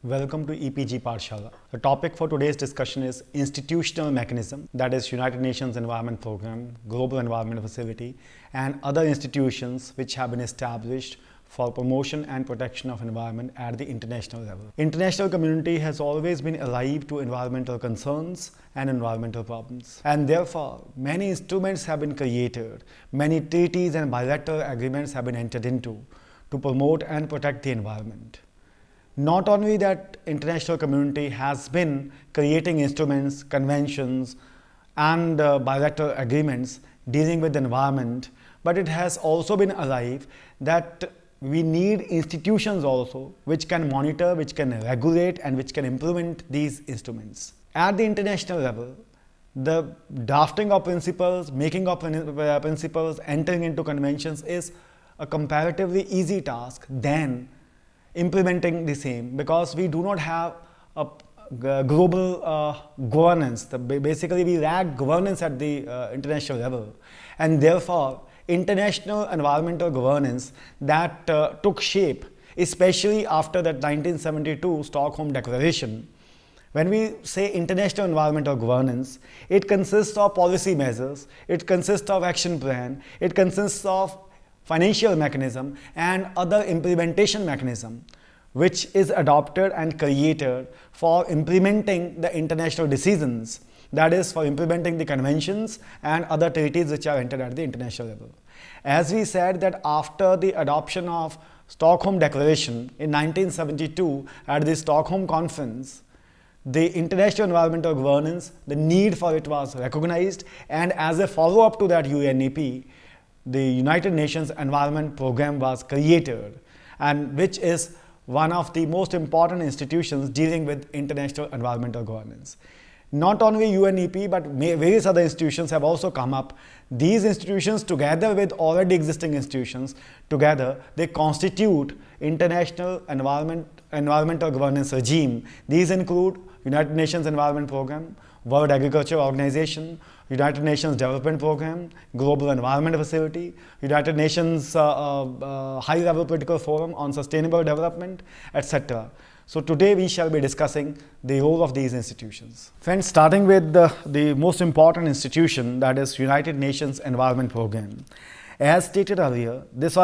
Welcome to EPG Pathshala. The topic for today's discussion is institutional mechanism, that is United Nations Environment Programme, Global Environment Facility, and other institutions which have been established for promotion and protection of environment at the international level. International community has always been alive to environmental concerns and environmental problems, and therefore many instruments have been created, many treaties and bilateral agreements have been entered into to promote and protect the environment. Not only that international community has been creating instruments, conventions and bilateral agreements dealing with the environment, but it has also been alive that we need institutions also which can monitor, which can regulate and which can implement these instruments. At the international level, the drafting of principles, making of principles, entering into conventions is a comparatively easy task than implementing the same, because we do not have a global governance. Basically, we lack governance at the international level, and therefore international environmental governance that took shape, especially after that 1972 Stockholm Declaration. When we say international environmental governance, it consists of policy measures, it consists of action plan, it consists of financial mechanism and other implementation mechanism which is adopted and created for implementing the international decisions, that is for implementing the conventions and other treaties which are entered at the international level. As we said that after the adoption of Stockholm Declaration in 1972 at the Stockholm Conference, the international environmental governance, the need for it was recognized, and as a follow-up to that UNEP, the United Nations Environment Programme was created, and which is one of the most important institutions dealing with international environmental governance. Not only UNEP but various other institutions have also come up. These institutions, together with already existing institutions, together they constitute international environmental governance regime. These include United Nations Environment Programme, World Agriculture Organization, United Nations Development Programme, Global Environment Facility, United Nations High-Level Political Forum on Sustainable Development, etc. So today we shall be discussing the role of these institutions. Friends, starting with the most important institution, that is United Nations Environment Programme. As stated earlier, this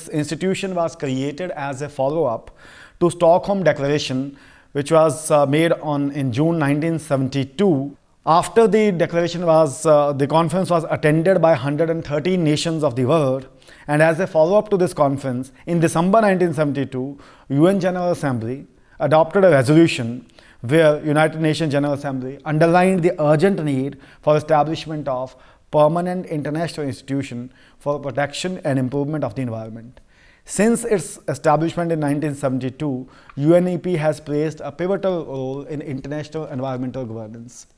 institution was created as a follow-up to Stockholm Declaration, which was made in June 1972. After the declaration was, the conference was attended by 113 nations of the world, and as a follow-up to this conference, in December 1972, UN General Assembly adopted a resolution where United Nations General Assembly underlined the urgent need for establishment of permanent international institution for protection and improvement of the environment. Since its establishment in 1972, UNEP has played a pivotal role in international environmental governance.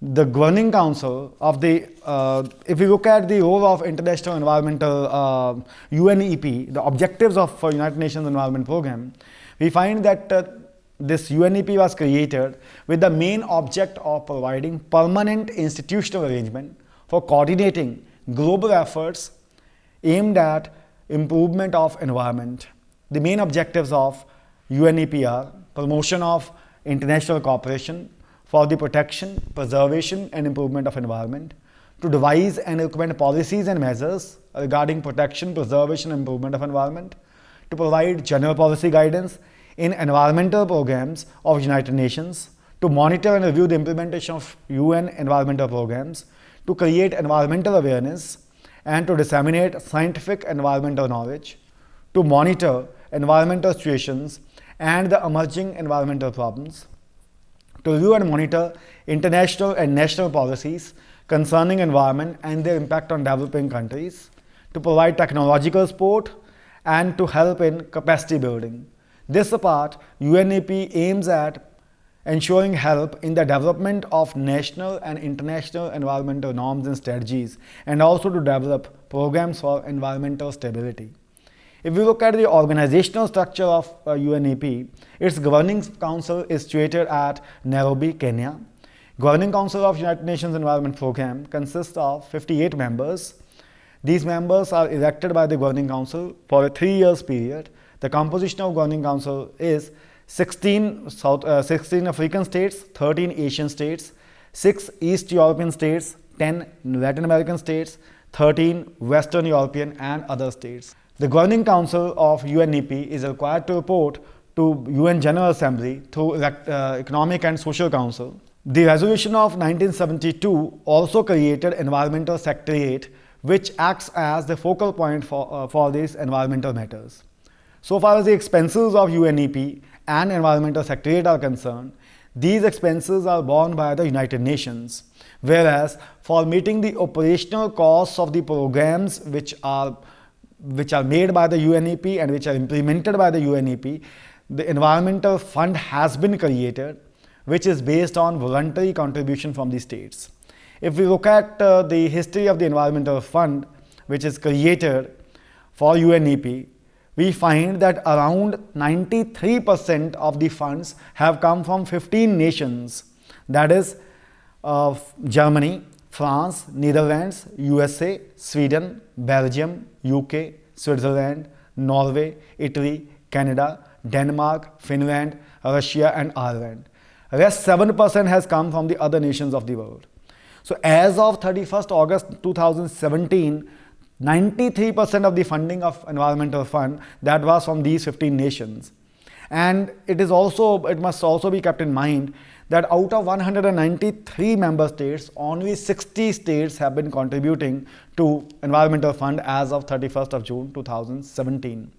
The Governing Council of the, if we look at the role of international environmental UNEP, the objectives of United Nations Environment Programme, we find that this UNEP was created with the main object of providing permanent institutional arrangement for coordinating global efforts aimed at improvement of environment. The main objectives of UNEP are promotion of international cooperation for the protection, preservation and improvement of environment, to devise and implement policies and measures regarding protection, preservation and improvement of environment, to provide general policy guidance in environmental programs of United Nations, to monitor and review the implementation of UN environmental programs, to create environmental awareness and to disseminate scientific environmental knowledge, to monitor environmental situations and the emerging environmental problems, to review and monitor international and national policies concerning environment and their impact on developing countries, to provide technological support and to help in capacity building. This apart, UNEP aims at ensuring help in the development of national and international environmental norms and strategies, and also to develop programs for environmental stability. If we look at the organizational structure of UNEP, its Governing Council is situated at Nairobi, Kenya. Governing Council of United Nations Environment Programme consists of 58 members. These members are elected by the Governing Council for a 3 years period. The composition of Governing Council is 16 African states, 13 Asian states, 6 East European states, 10 Latin American states, 13 Western European and other states. The Governing Council of UNEP is required to report to UN General Assembly through Economic and Social Council. The resolution of 1972 also created Environmental Secretariat, which acts as the focal point for these environmental matters. So far as the expenses of UNEP and Environmental Secretariat are concerned, these expenses are borne by the United Nations, whereas for meeting the operational costs of the programs which are made by the UNEP and which are implemented by the UNEP, the Environmental Fund has been created, which is based on voluntary contribution from the states. If we look at the history of the Environmental Fund, which is created for UNEP, we find that around 93% of the funds have come from 15 nations, that is Germany, France, Netherlands, USA, Sweden, Belgium, UK, Switzerland, Norway, Italy, Canada, Denmark, Finland, Russia and Ireland. Rest 7% has come from the other nations of the world. So as of 31st August 2017, 93% of the funding of Environmental Fund that was from these 15 nations. And it must also be kept in mind that out of 193 member states, only 60 states have been contributing to Environmental Fund as of 31st of June 2017.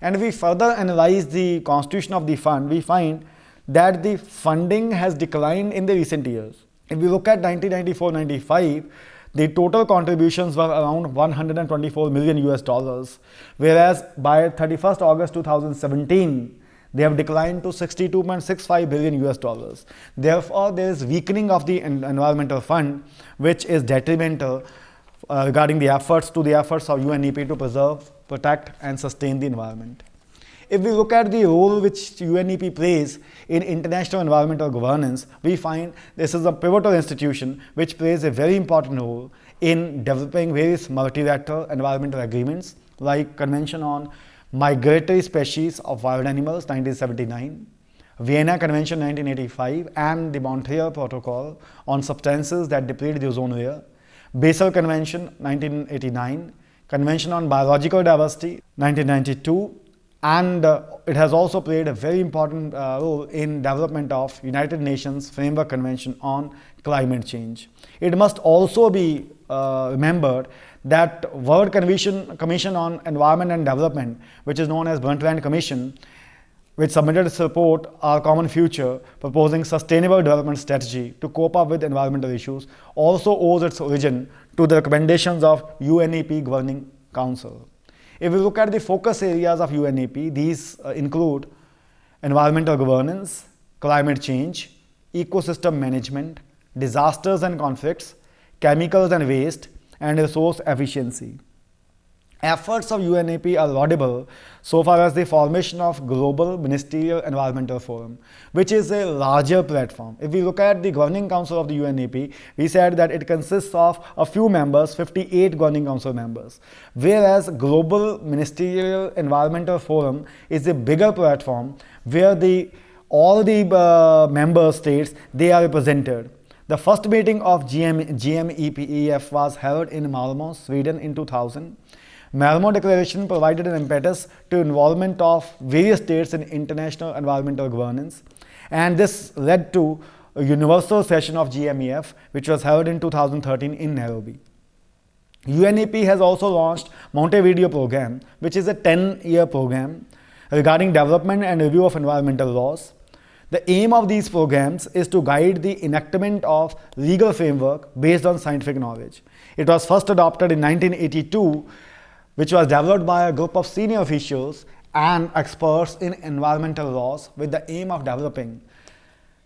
And if we further analyze the constitution of the fund, we find that the funding has declined in the recent years. If we look at 1994-95, the total contributions were around 124 million US dollars, whereas by 31st August 2017, they have declined to 62.65 billion US dollars. Therefore, there is weakening of the Environmental Fund, which is detrimental regarding the efforts of UNEP to preserve, protect and sustain the environment. If we look at the role which UNEP plays in international environmental governance, we find this is a pivotal institution which plays a very important role in developing various multilateral environmental agreements like Convention on Migratory Species of Wild Animals 1979, Vienna Convention 1985 and the Montreal Protocol on Substances that Deplete the Ozone Layer, Basel Convention 1989, Convention on Biological Diversity 1992, and it has also played a very important role in development of United Nations Framework Convention on Climate Change. It must also be remembered that World Commission on Environment and Development, which is known as Brundtland Commission, which submitted its report Our Common Future, proposing sustainable development strategy to cope up with environmental issues, also owes its origin to the recommendations of UNEP Governing Council. If we look at the focus areas of UNEP, these include environmental governance, climate change, ecosystem management, disasters and conflicts, chemicals and waste, and resource efficiency. Efforts of UNEP are laudable so far as the formation of Global Ministerial Environmental Forum, which is a larger platform. If we look at the Governing Council of the UNEP, we said that it consists of a few members, 58 Governing Council members, whereas Global Ministerial Environmental Forum is a bigger platform where all the member states, they are represented. The first meeting of GMEPEF was held in Malmö, Sweden in 2000. Malmö Declaration provided an impetus to involvement of various states in international environmental governance, and this led to a universal session of GMEF, which was held in 2013 in Nairobi. UNEP has also launched Montevideo Program, which is a 10-year program regarding development and review of environmental laws. The aim of these programs is to guide the enactment of legal framework based on scientific knowledge. It was first adopted in 1982, which was developed by a group of senior officials and experts in environmental laws with the aim of developing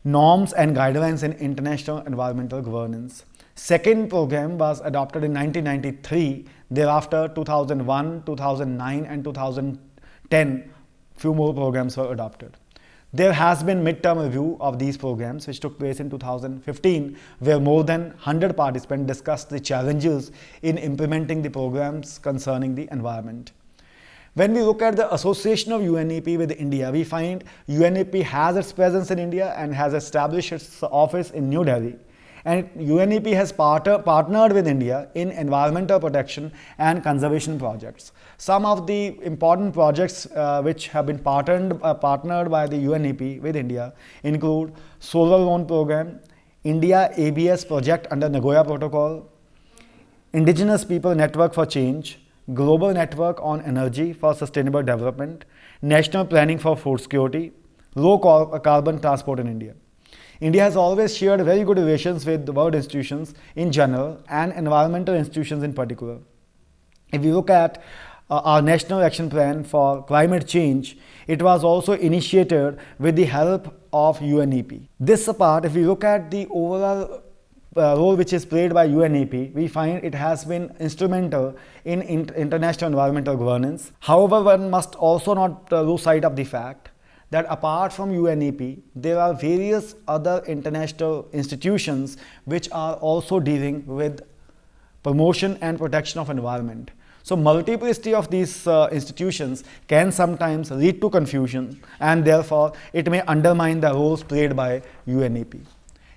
norms and guidelines in international environmental governance. Second program was adopted in 1993. Thereafter, 2001, 2009 and 2010, few more programs were adopted. There has been midterm review of these programs which took place in 2015, where more than 100 participants discussed the challenges in implementing the programs concerning the environment. When we look at the association of UNEP with India, we find UNEP has its presence in India and has established its office in New Delhi. And UNEP has partnered with India in environmental protection and conservation projects. Some of the important projects which have been partnered by the UNEP with India include Solar Loan Program, India ABS project under Nagoya Protocol, Indigenous People Network for Change, Global Network on Energy for Sustainable Development, National Planning for Food Security, Low Carbon Transport in India. India has always shared very good relations with the world institutions in general and environmental institutions in particular. If you look at our National Action Plan for Climate Change, it was also initiated with the help of UNEP. This apart, if we look at the overall role which is played by UNEP, we find it has been instrumental in international environmental governance. However, one must also not lose sight of the fact that apart from UNEP, there are various other international institutions which are also dealing with promotion and protection of environment. So multiplicity of these institutions can sometimes lead to confusion, and therefore it may undermine the roles played by UNEP.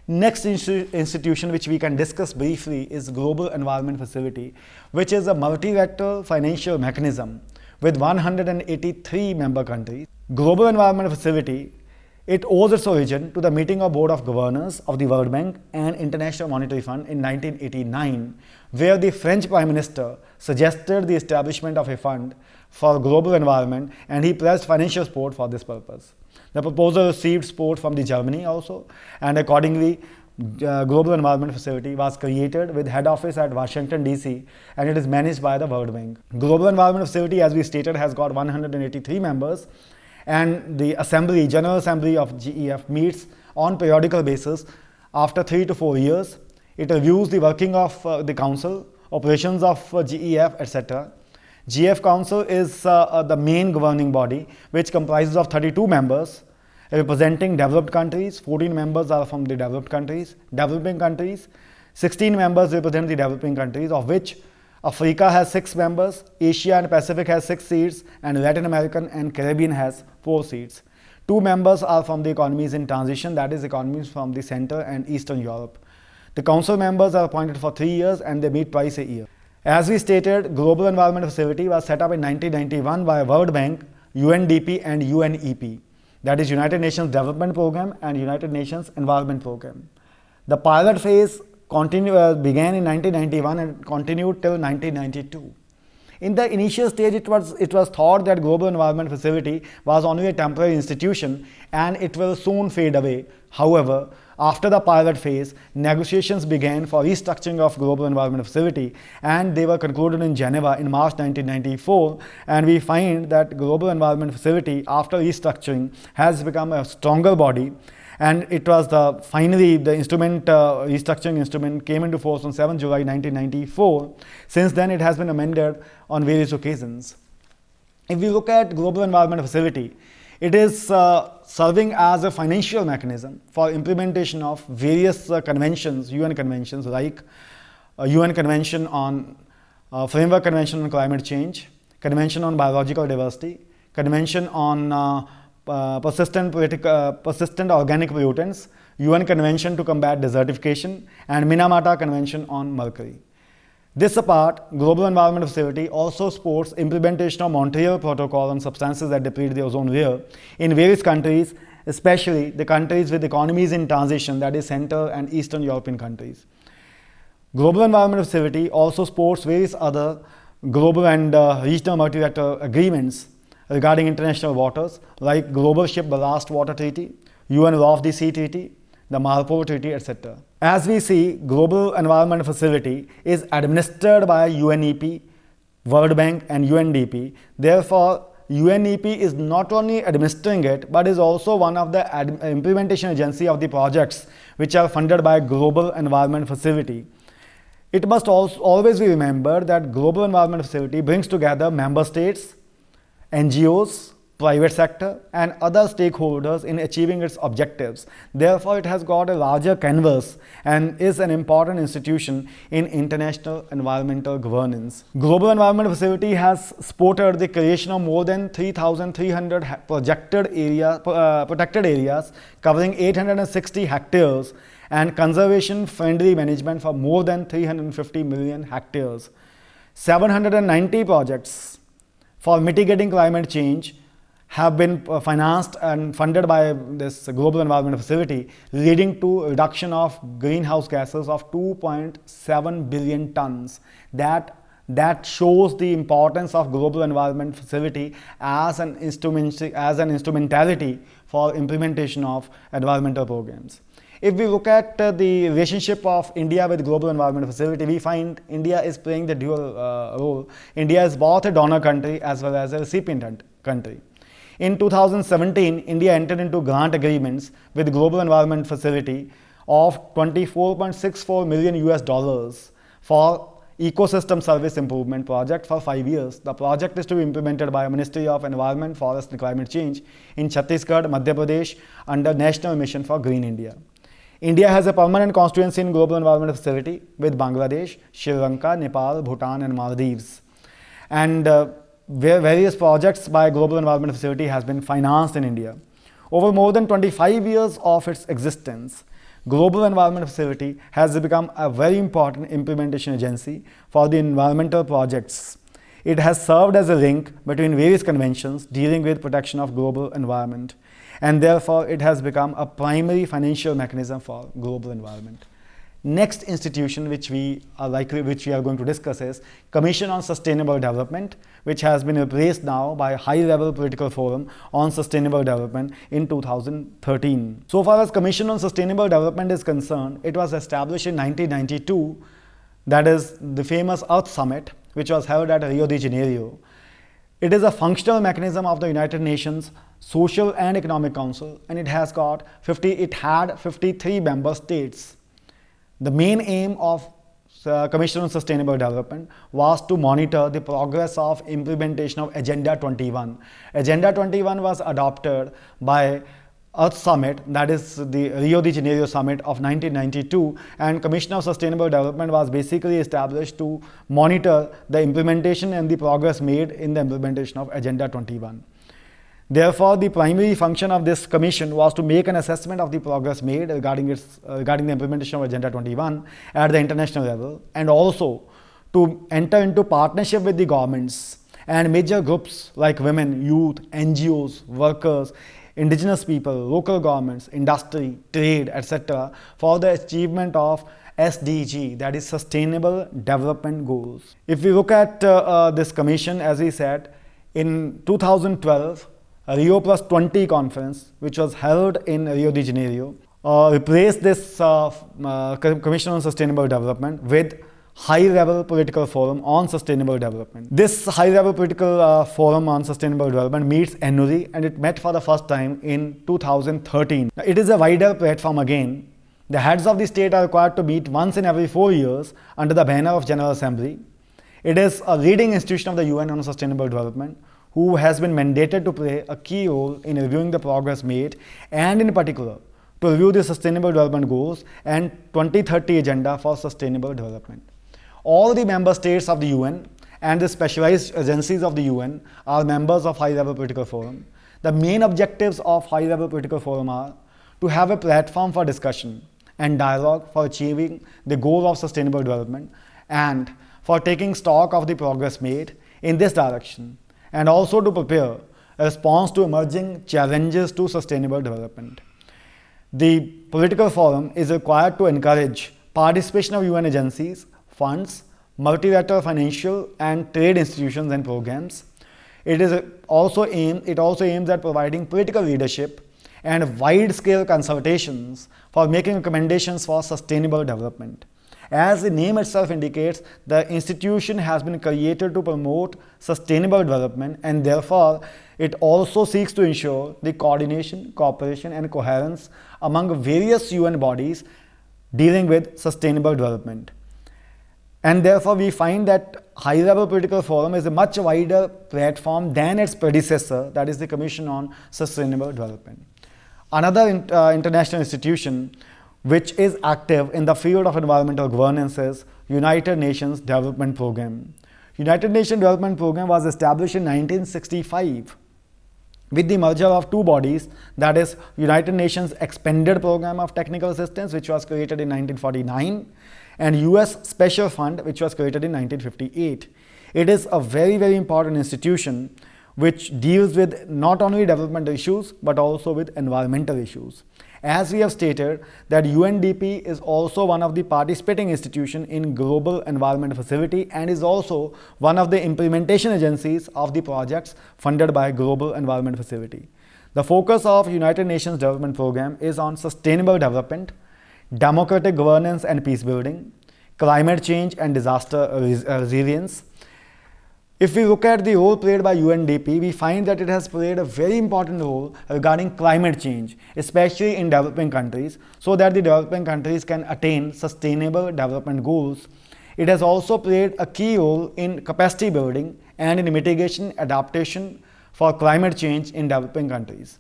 Next institution which we can discuss briefly is Global Environment Facility, which is a multilateral financial mechanism with 183 member countries. Global Environment Facility, it owes its origin to the meeting of Board of Governors of the World Bank and International Monetary Fund in 1989, where the French Prime Minister suggested the establishment of a fund for global environment, and he pledged financial support for this purpose. The proposal received support from the Germany also, and accordingly Global Environment Facility was created with head office at Washington DC, and it is managed by the World Bank. Global Environment Facility, as we stated, has got 183 members, and the General Assembly of GEF meets on periodical basis after 3 to 4 years. It reviews the working of the Council, operations of GEF, etc. GEF Council is the main governing body, which comprises of 32 members representing developed countries. 14 members are from the developing countries. 16 members represent the developing countries, of which Africa has 6 members, Asia and Pacific has 6 seats, and Latin American and Caribbean has 4 seats. 2 members are from the economies in transition, that is economies from the Center and Eastern Europe. The Council members are appointed for 3 years and they meet twice a year. As we stated, Global Environment Facility was set up in 1991 by World Bank, UNDP and UNEP. That is United Nations Development Program and United Nations Environment Program. The pilot phase began in 1991 and continued till 1992. In the initial stage, it was thought that Global Environment Facility was only a temporary institution and it will soon fade away. However, after the pilot phase, negotiations began for restructuring of Global Environment Facility, and they were concluded in Geneva in March 1994, and we find that Global Environment Facility, after restructuring, has become a stronger body, and it was finally the restructuring instrument came into force on 7 July 1994. Since then, it has been amended on various occasions. If we look at Global Environment Facility, it is serving as a financial mechanism for implementation of various conventions, UN conventions, like UN Convention on Framework Convention on Climate Change, Convention on Biological Diversity, Convention on persistent organic pollutants, UN Convention to Combat Desertification, and Minamata Convention on Mercury. This apart, Global Environment Facility also supports implementation of Montreal Protocol on substances that deplete the ozone layer in various countries, especially the countries with economies in transition, that is Central and Eastern European countries. Global Environment Facility also supports various other global and regional multilateral agreements regarding international waters, like Global Ship Ballast Water Treaty, UN Law of the Sea Treaty, the Marpol Treaty, etc. As we see, Global Environment Facility is administered by UNEP, World Bank and UNDP. Therefore, UNEP is not only administering it, but is also one of the implementation agency of the projects which are funded by Global Environment Facility. It must also always be remembered that Global Environment Facility brings together member states, NGOs, private sector, and other stakeholders in achieving its objectives. Therefore, it has got a larger canvas and is an important institution in international environmental governance. Global Environment Facility has supported the creation of more than 3,300 protected areas covering 860 hectares and conservation-friendly management for more than 350 million hectares. 790 projects for mitigating climate change have been financed and funded by this Global Environment Facility, leading to a reduction of greenhouse gases of 2.7 billion tons. That shows the importance of Global Environment Facility as an instrumentality for implementation of environmental programs. If we look at the relationship of India with Global Environment Facility, we find India is playing the dual role. India is both a donor country as well as a recipient country. In 2017, India entered into grant agreements with Global Environment Facility of $24.64 million for ecosystem service improvement project for 5 years. The project is to be implemented by Ministry of Environment, Forest and Climate Change in Chhattisgarh, Madhya Pradesh under National Mission for Green India. India has a permanent constituency in Global Environment Facility with Bangladesh, Sri Lanka, Nepal, Bhutan and Maldives. And where various projects by Global Environment Facility has been financed in India. Over more than 25 years of its existence, Global Environment Facility has become a very important implementation agency for the environmental projects. It has served as a link between various conventions dealing with protection of global environment, and therefore it has become a primary financial mechanism for global environment. Next institution which we are going to discuss is Commission on Sustainable Development, which has been replaced now by High-Level Political Forum on Sustainable Development in 2013. So far as Commission on Sustainable Development is concerned, it was established in 1992, that is the famous Earth Summit, which was held at Rio de Janeiro. It is a functional mechanism of the United Nations Social and Economic Council, and it had 53 member states. The main aim of Commission on Sustainable Development was to monitor the progress of implementation of Agenda 21. Agenda 21 was adopted by Earth Summit, that is the Rio de Janeiro Summit of 1992, and Commission of Sustainable Development was basically established to monitor the implementation and the progress made in the implementation of Agenda 21. Therefore, the primary function of this commission was to make an assessment of the progress made regarding the implementation of Agenda 21 at the international level, and also to enter into partnership with the governments and major groups like women, youth, NGOs, workers, indigenous people, local governments, industry, trade, etc. for the achievement of SDG, that is Sustainable Development Goals. If we look at this commission, as we said, in 2012, Rio Plus 20 conference, which was held in Rio de Janeiro, replaced this Commission on Sustainable Development with High-Level Political Forum on Sustainable Development. This High-Level Political Forum on Sustainable Development meets annually, and it met for the first time in 2013. It is a wider platform again. The heads of the state are required to meet once in every 4 years under the banner of General Assembly. It is a leading institution of the UN on Sustainable Development, who has been mandated to play a key role in reviewing the progress made, and in particular to review the Sustainable Development Goals and 2030 Agenda for Sustainable Development. All the member states of the UN and the specialized agencies of the UN are members of High-Level Political Forum. The main objectives of High-Level Political Forum are to have a platform for discussion and dialogue for achieving the goal of sustainable development, and for taking stock of the progress made in this direction, and also to prepare a response to emerging challenges to sustainable development. The political forum is required to encourage participation of UN agencies, funds, multilateral financial and trade institutions and programs. It also aims at providing political leadership and wide-scale consultations for making recommendations for sustainable development. As the name itself indicates, the institution has been created to promote sustainable development, and therefore it also seeks to ensure the coordination, cooperation and coherence among various UN bodies dealing with sustainable development. And therefore, we find that high-level political forum is a much wider platform than its predecessor, that is the Commission on Sustainable Development. Another international institution which is active in the field of environmental governance is United Nations Development Programme. United Nations Development Programme was established in 1965 with the merger of two bodies, that is United Nations Expanded Programme of Technical Assistance, which was created in 1949, and US Special Fund, which was created in 1958. It is a very, very important institution which deals with not only development issues but also with environmental issues. As we have stated that UNDP is also one of the participating institutions in Global Environment Facility and is also one of the implementation agencies of the projects funded by Global Environment Facility. The focus of United Nations Development Programme is on sustainable development, democratic governance and peace building, climate change and disaster resilience. If we look at the role played by UNDP, we find that it has played a very important role regarding climate change, especially in developing countries, so that the developing countries can attain sustainable development goals. It has also played a key role in capacity building and in mitigation adaptation for climate change in developing countries.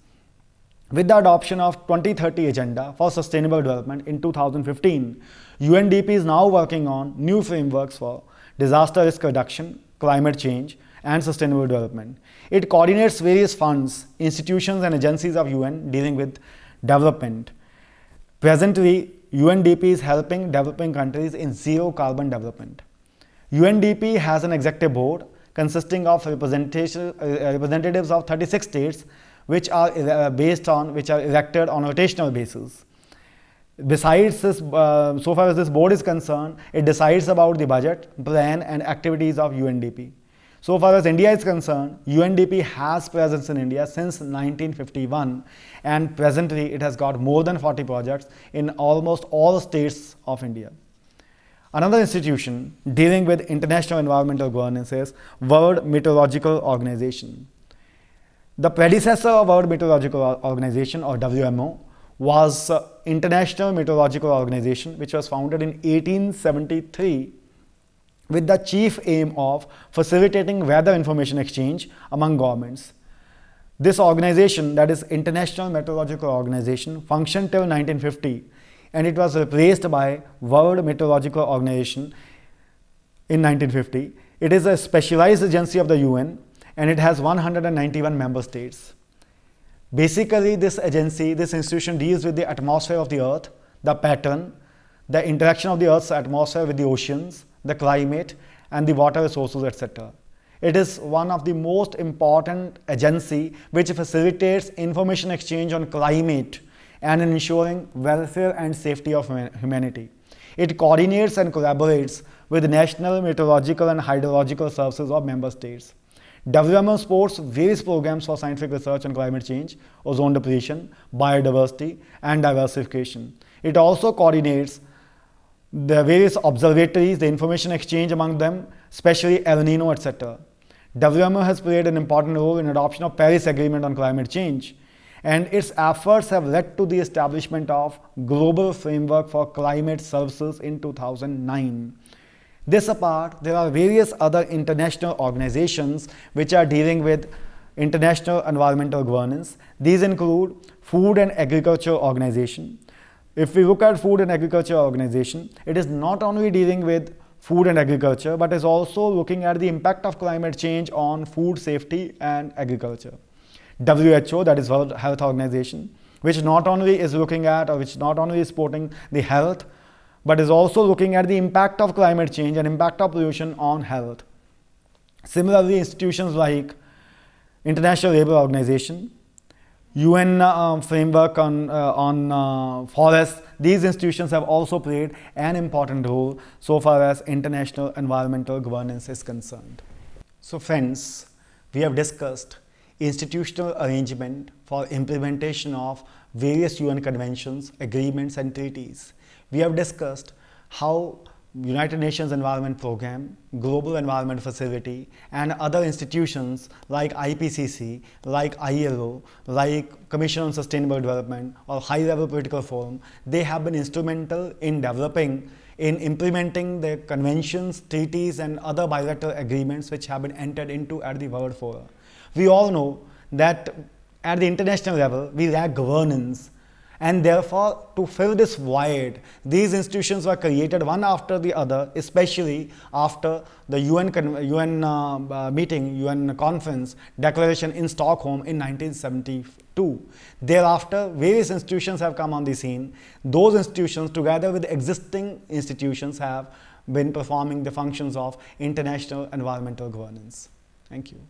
With the adoption of 2030 Agenda for Sustainable Development in 2015, UNDP is now working on new frameworks for disaster risk reduction, climate change and sustainable development. It coordinates various funds, institutions and agencies of UN dealing with development. Presently, UNDP is helping developing countries in zero carbon development. UNDP has an executive board consisting of representatives of 36 states which are elected on a rotational basis. Besides this, so far as this board is concerned, it decides about the budget, plan and activities of UNDP. So far as India is concerned, UNDP has presence in India since 1951 and presently it has got more than 40 projects in almost all states of India. Another institution dealing with international environmental governance is World Meteorological Organization. The predecessor of World Meteorological Organization, or WMO, was International Meteorological Organization, which was founded in 1873 with the chief aim of facilitating weather information exchange among governments. This organization, that is International Meteorological Organization, functioned till 1950 and it was replaced by World Meteorological Organization in 1950. It is a specialized agency of the UN and it has 191 member states. Basically, this institution deals with the atmosphere of the earth, the pattern, the interaction of the earth's atmosphere with the oceans, the climate and the water resources, etc. It is one of the most important agency which facilitates information exchange on climate and in ensuring welfare and safety of humanity. It coordinates and collaborates with the national meteorological and hydrological services of member states. WMO supports various programs for scientific research on climate change, ozone depletion, biodiversity and diversification. It also coordinates the various observatories, the information exchange among them, especially El Nino, etc. WMO has played an important role in adoption of Paris Agreement on climate change, and its efforts have led to the establishment of Global Framework for Climate Services in 2009. This apart, there are various other international organizations which are dealing with international environmental governance. These include Food and Agriculture Organization. If we look at Food and Agriculture Organization, it is not only dealing with food and agriculture, but is also looking at the impact of climate change on food safety and agriculture. WHO, that is World Health Organization, which not only is looking at or which not only is supporting the health, but is also looking at the impact of climate change and impact of pollution on health. Similarly, institutions like International Labour Organization, UN framework on forests, these institutions have also played an important role so far as international environmental governance is concerned. So friends, we have discussed institutional arrangement for implementation of various UN conventions, agreements and treaties. We have discussed how United Nations Environment Programme, Global Environment Facility and other institutions like IPCC, like ILO, like Commission on Sustainable Development or High Level Political Forum, they have been instrumental in developing in implementing the conventions, treaties, and other bilateral agreements which have been entered into at the World Forum. We all know that at the international level, we lack governance, and therefore, to fill this void, these institutions were created one after the other, especially after the UN meeting, UN conference declaration in Stockholm in 1972. Thereafter, various institutions have come on the scene. Those institutions, together with existing institutions, have been performing the functions of international environmental governance. Thank you.